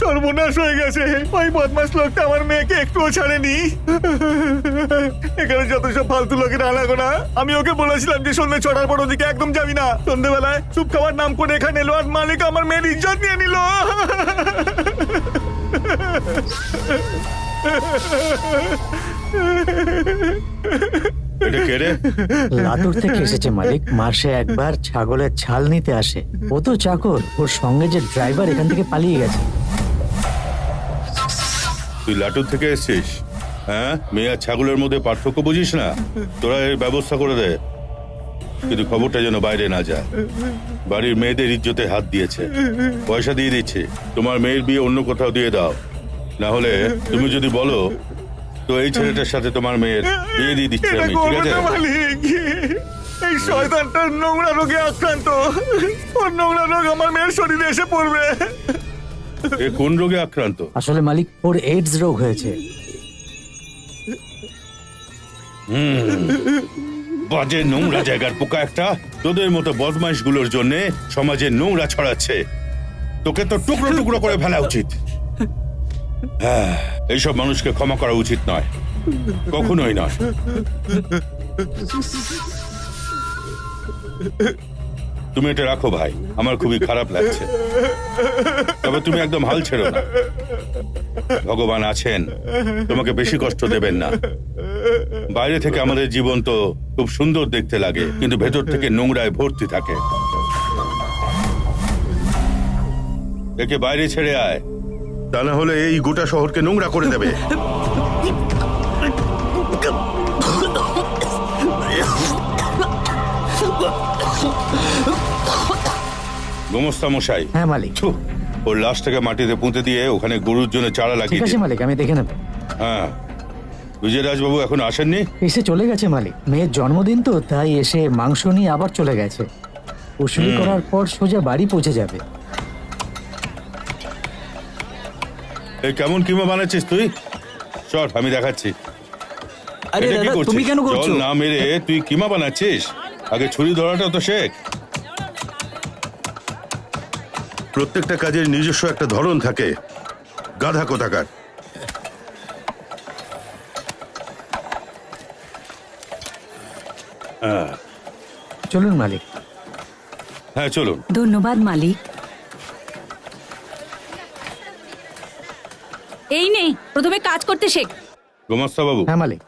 সর্বনাশ হয়ে গেছে। ওই বদমাস লোকটা আমার মেয়েকে একটুও ছাড়েনি। এখানে যত সব ফালতু লোকের আনাগোনা। আমি ওকে বলেছিলাম যে সন্ধ্যে 6টার পর ওদিকে একদম যাবি না। সন্ধ্যেবেলায় চুপ খাওয়ার নাম করে এখানে এলো আর মালিক আমার মেয়ের ইজ্জত নিয়ে নিল। এটা কে রে? লাতুর থেকে এসেছে মালিক। মাসে একবার ছাগলের ছাল নিতে আসে। ও তো চাকর, ওর সঙ্গে যে ড্রাইভার এখান থেকে পালিয়ে গেছে। তুই লাটুর থেকে এসছিস? হ্যাঁ, মেয়ে আর ছাগলের মধ্যে পার্থক্য বুঝিস না? তোরা এর ব্যবস্থা করে দে, কিন্তু খবরটা যেন বাইরে না যায়। বাড়ির মেয়েদের ইজ্জতে হাত দিয়েছে। পয়সা দিয়ে দিচ্ছি, তোমার মেয়ের বিয়ে অন্য কোথাও দিয়ে দাও। না হলে তুমি যদি বলো তো এই ছেলেটার সাথে তোমার মেয়ের বিয়ে দিয়ে দিচ্ছি আমি, ঠিক আছে? মালিক, এই শয়তানটার নোংরা রোগে আক্রান্ত। ওর নোংরা রোগ আমার মেয়ের শরীরে এসে পড়বে। এ কোন রোগে আক্রান্ত? আসলে মালিক, ওর এইডস রোগ হয়েছে। বাজে নোংরা জায়গার পোকা একটা। তোদের মতো বদমাইশ গুলোর জন্য সমাজে নোংরা ছড়াচ্ছে। তোকে তো টুকরো টুকরো করে ফেলা উচিত। হ্যাঁ, এইসব মানুষকে ক্ষমা করা উচিত নয়, কখনোই নয়। তুমি এটা রাখো ভাই, আমার খুবই খারাপ লাগছে। তবে তুমি একদম হাল ছেড়ো না। ভগবান আছেন, তোমাকে বেশি কষ্ট দেবেন না। বাইরে থেকে আমাদের জীবন তো খুব সুন্দর দেখতে লাগে, কিন্তু ভেতর থেকে নোংরায় ভর্তি থাকে। একে বাইরে ছেড়ে আয়, তা না হলে এই গোটা শহরকে নোংরা করে দেবে। গোমস্তা মশাই। হ্যাঁ মালিক। ছু, ওর লাশটাকে মাটিতে পুঁতে দিয়ে ওখানে গরুর জন্য চারা ঠিক লাগিয়ে আছে দিন। মালিক, আমি দেখে নেব। হ্যাঁ, বিজয়রাজবাবু এখন আসেননি? এসে চলে গেছে মালিক। মেয়ের জন্মদিন তো, তাই এসে মাংস নিয়ে আবার চলে গেছে। উসুলি করার পর সোজা বাড়ি পৌঁছে যাবে। এই কেমন কিমা বানাচ্ছিস তুই? চল আমি দেখাচ্ছি। আরে এটা কি দাদা, করছিস? তুমি কেন করছো? জল না মেরে তুই কিমা বানাচ্ছিস? আগে ছুরি ধরাটা তো শেখ। প্রত্যেকটা কাজের নিজস্ব একটা ধরন থাকে, গাধা কোথাকার। চলুন মালিক। হ্যাঁ চলুন। ধন্যবাদ মালিক। এই নে, প্রথমে কাজ করতে শেখ। গোমাস্তা বাবু, হ্যাঁ মালিক।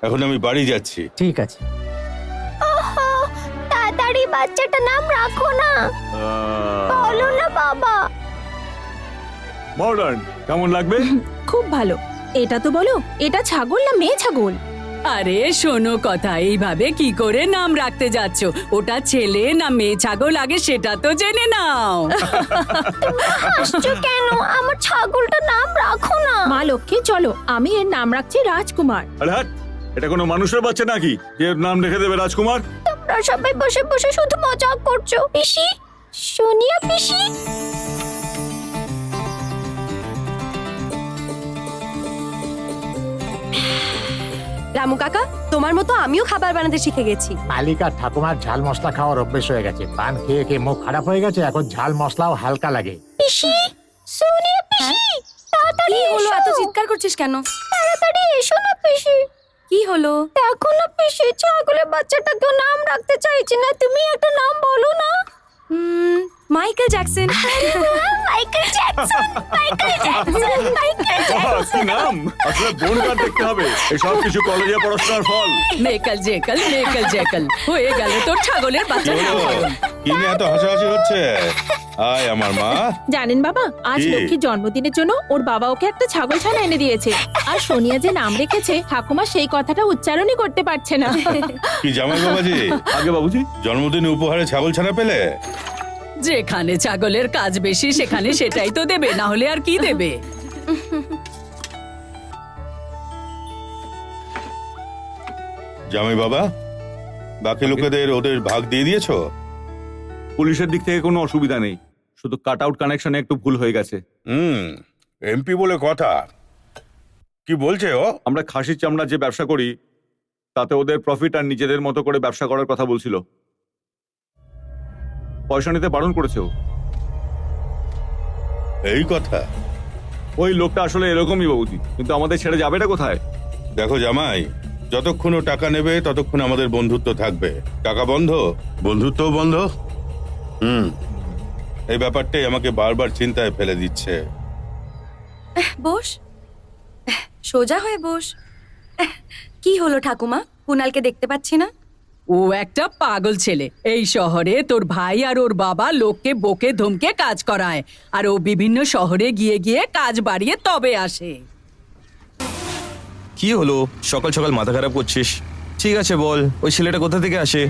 এখন আমি বাড়ি যাচ্ছি। ঠিক আছে। তাড়াতাড়ি বাচ্চাটার নাম রাখো না, বলো না বাবা। মডার্ন কেমন লাগবে? খুব ভালো। এটা তো বলো, এটা ছাগল না মেয়ে ছাগল? আরে শোনো কথা, এইভাবে কি করে নাম রাখতে যাচ্ছ? ওটা ছেলে না মেয়ে ছাগল আগে সেটা তো জেনে নাও। হাসছো কেন? আমার ছাগলটার নাম রাখো না। মা লক্ষ্মী, চলো, আমি এর নাম রাখছি রাজকুমার। আরে হাট, এটা কোনো মানুষের বাচ্চা নাকি যে এর নাম রেখে দেবে রাজকুমার? তোমরা সবাই বসে বসে শুধু মজা করছো। পিসি, সোনিয়া পিসি। রামু কাকা, তোমার মতো আমিও খাবার বানাতে শিখে গেছি। মালিক আর ঠাকুমার ঝাল মশলা খাওয়ার অভ্যেস হয়ে গেছে। পান খেয়ে খেয়ে মুখ খারাপ হয়ে গেছে, এখন ঝাল মশলাও হালকা লাগে। পিসি, সোনিয়া পিসি, তাড়াতাড়ি কি হলো, এসো। এত চিৎকার করছিস কেন? তাড়াতাড়ি এসো না পিসি। কি হলো? দেখো না পিসি, ছাগলের বাচ্চাটাকেও নাম রাখতে চাইছি না। তুমি একটা নাম বলো না। Michael Jackson. Michael Jackson, Michael Jackson, Michael Jackson. কি নাম? আসলে বোন কার্ড দেখতে হবে। এসব কিছু কলেজে পড়াশোনার ফল। মেকল জেকল, মেকল জেকল হয়ে গেল তোর ছাগলের বাচ্চা। কি হলো? কি নিয়ে এত হাসাহাসি হচ্ছে? আয় আমার মা। জানেন বাবা, আজ কি? লক্ষ্মীর জন্মদিনের জন্য ওর বাবা ওকে একটা ছাগল ছানা এনে দিয়েছে। আর সোনিয়া যে নাম রেখেছে, ঠাকুমা সেই কথাটা উচ্চারণই করতে পারছে না। কি জামাই বাবাজি, আগে বাবুজি, জন্মদিনে উপহারে ছাগল ছানা পেলে? যেখানে ছাগলের কাজ বেশি সেখানে সেটাই তো দেবে, না হলে আর কি দেবে? জামাই বাবা, বাকি লোকেদের ওদের ভাগ দিয়ে দিয়েছো? পুলিশের দিক থেকে কোনো অসুবিধা নেই, শুধু কাট আউট কানেকশনে একটু ভুল হয়ে গেছে। এমপি বলে কথা। কি বলছে ও? আমরা খাসির চামড়া যে ব্যবসা করি তাতে ওদের প্রফিট আর নিজেদের মতো করে ব্যবসা করার কথা বলছিল। পয়সা নিতে বারণ করেছে ও। এই কথা। ওই লোকটা আসলে এরকমই বৌদি, কিন্তু আমাদের ছেড়ে যাবেটা কোথায়? দেখো জামাই, যতক্ষণ ও টাকা নেবে ততক্ষণ আমাদের বন্ধুত্ব থাকবে। টাকা বন্ধ, বন্ধুত্বও বন্ধ। এই ব্যাপারটাই আমাকে বারবার চিন্তায় ফেলে দিচ্ছে। বস, সোজা হয়ে বস। কি হলো ঠাকুমা, কুনালকে দেখতে পাচ্ছি না? ও একটা পাগল ছেলে। এই শহরে তোর ভাই আর ওর বাবা লোককে বকে ধমকে কাজ করায়, আর ও বিভিন্ন শহরে গিয়ে গিয়ে কাজ বাড়িয়ে তবে আসে। কি হলো, সকাল সকাল মাথা খারাপ করছিস? ঠিক আছে বল, ওই ছেলেটা কোথা থেকে আসে?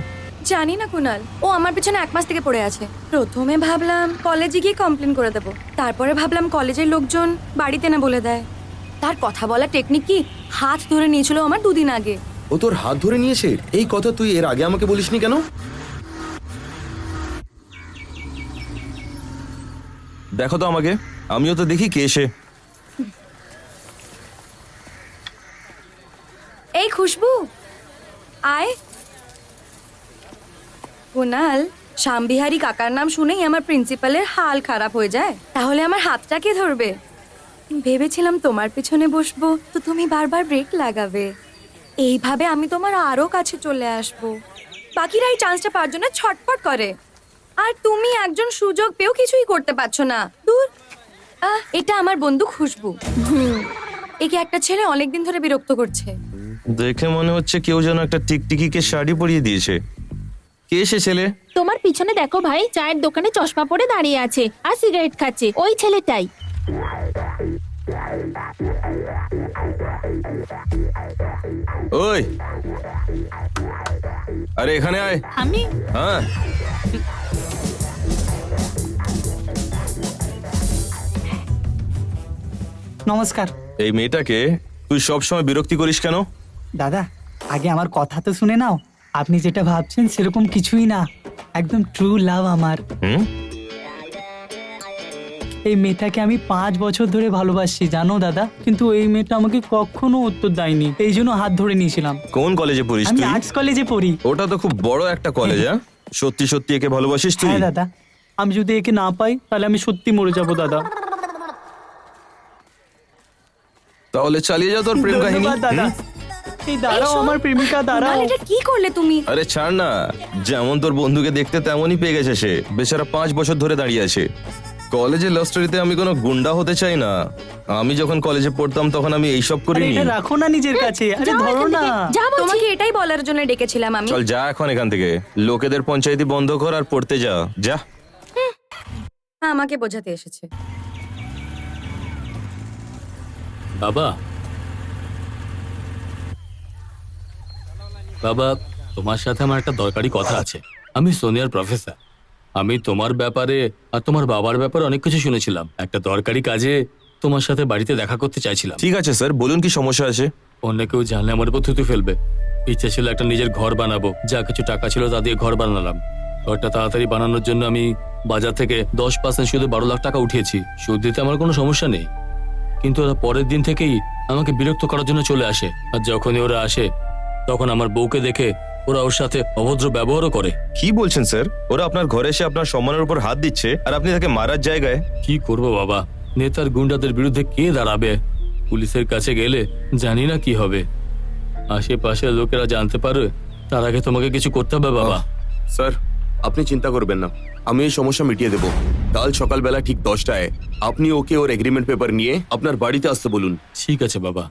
জানি না কুনাল, ও আমার পিছনে 1 মাস থেকে পড়ে আছে। প্রথমে ভাবলাম কলেজে গিয়ে কমপ্লেন করে দেবো, তারপরে ভাবলাম কলেজের লোকজন বাড়িতে না বলে দেয়। তার কথা বলার টেকনিক কি, হাত ধরে নিয়েছিল আমার 2 দিন আগে। ও তোর হাত ধরে নিয়েছে? এই কথা তুই এর আগে আমাকে বলিসনি কেন? দেখো তো আমাকে, আমিও তো দেখি কে এসে। এই খুশবু, আয়। কুনাল, শ্যামবিহারী কাকার নাম শুনেই আমার প্রিন্সিপালের হাল খারাপ হয়ে যায়। তাহলে আমার হাতটা কে ধরবে? ভেবেছিলাম তোমার পিছনে বসবো, তো তুমি বারবার ব্রেক লাগাবে। এইভাবে আমি তোমার আরো কাছে চলে আসবো। বাকিরা এই চান্সটা পাওয়ার জন্য ছটফট করে, আর তুমি একজন সুযোগ পেয়েও কিছুই করতে পারছো না। দূর। এটা আমার বন্ধু খুশবু। একে একটা ছেলে অনেকদিন ধরে বিরক্ত করছে। দেখে মনে হচ্ছে কেউ যেন একটা টিকটিকিকে শাড়ি পরিয়ে দিয়েছে। কে এসে ছেলে? তোমার পিছনে দেখো ভাই, চায়ের দোকানে চশমা পরে দাঁড়িয়ে আছে আর সিগারেট খাচ্ছে, ওই ছেলেটাই। ওই, আরে এখানে আয়। আমি হ্যাঁ, নমস্কার এই মেয়েটাকে তুই সবসময় বিরক্তি করিস কেন? দাদা, আগে আমার কথা তো শুনে নাও। আপনি যেটা ভাবছেন সেরকম কিছুই না, একদম ট্রু লাভ আমার। হুম, এই মেয়েটাকে আমি 5 বছর ধরে ভালোবাসছি জানো দাদা, কিন্তু এই মেয়েটা আমাকে কখনো উত্তর দেয়নি, এই জন্য হাত ধরে নিয়েছিলাম। কোন কলেজে পড়িস আমি তুই? আর্টস কলেজে পড়ি। ওটা তো খুব বড় একটা কলেজ। হ্যাঁ, সত্যি সত্যি একে ভালোবাসিস তুই? হ্যাঁ দাদা, আমি যদি একে না পাই তাহলে আমি সত্যি মরে যাবো দাদা। তাহলে চালিয়ে যা তোর প্রেম কাহিনী। ধন্যবাদ দাদা। হুম? এই দাঁড়াও আমার প্রেমিকা, দাঁড়াও। কুনাল, এটা কি করলে তুমি? আরে ছাড় না, যেমন তোর বন্ধুকে দেখতে তেমনই পেয়ে গেছে সে। বেচারা 5 বছর ধরে দাঁড়িয়ে আছে। কলেজের লাভ স্টোরিতে আমি কোনো গুন্ডা হতে চাই না। আমি যখন কলেজে পড়তাম তখন আমি এইসব আরে করিনি। এটা রাখো না নিজের কাছে, আরে ধরো না। তোমাকে এটাই বলার জন্য ডেকেছিলাম আমি। চল যা এখন এখান থেকে, লোকেদের পঞ্চায়েতি বন্ধ কর আর পড়তে যা। যা। আমাকে বোঝাতে এসেছে। বাবা, বাবা, তোমার সাথে আমার একটা দরকারি কথা আছে। আমি সোনিয়ার প্রফেসর। আমি তোমার ব্যাপারে আর তোমার বাবার ব্যাপারে অনেক কিছু শুনেছিলাম। একটা দরকারি কাজে তোমার সাথে বাড়িতে দেখা করতে চাইছিলাম। ঠিক আছে স্যার, বলুন কি সমস্যা আছে? অন্য কেউ জানলে আমার উপর থুতু ফেলবে। ইচ্ছে ছিল একটা নিজের ঘর বানাবো, যা কিছু টাকা ছিল তা দিয়ে ঘর বানালাম। ঘরটা তাড়াতাড়ি বানানোর জন্য আমি বাজার থেকে 10% সুদে 12 লাখ টাকা উঠিয়েছি। সুদ দিতে আমার কোনো সমস্যা নেই, কিন্তু ওরা পরের দিন থেকেই আমাকে বিরক্ত করার জন্য চলে আসে। আর যখনই ওরা আসে তখন আমার বউকে দেখে ওরা ওর সাথে অভদ্র ব্যবহারও করে। কি বলছেন স্যার? ওরা আপনার ঘরে এসে আপনার সম্মানের উপর হাত দিচ্ছে আর আপনি তাকে মারার জায়গায়? কি করব বাবা, নেতার গুন্ডাদের বিরুদ্ধে কে দাঁড়াবে? পুলিশের কাছে গেলে জানি না কি হবে। আশেপাশের লোকেরা জানতে পারে, তার আগে তোমাকে কিছু করতে হবে বাবা। স্যার, আপনি চিন্তা করবেন না, আমি এই সমস্যা মিটিয়ে দেবো। কাল সকালবেলা ঠিক 10টায় আপনি ওকে ওর এগ্রিমেন্ট পেপার নিয়ে আপনার বাড়িতে আসতে বলুন। ঠিক আছে বাবা।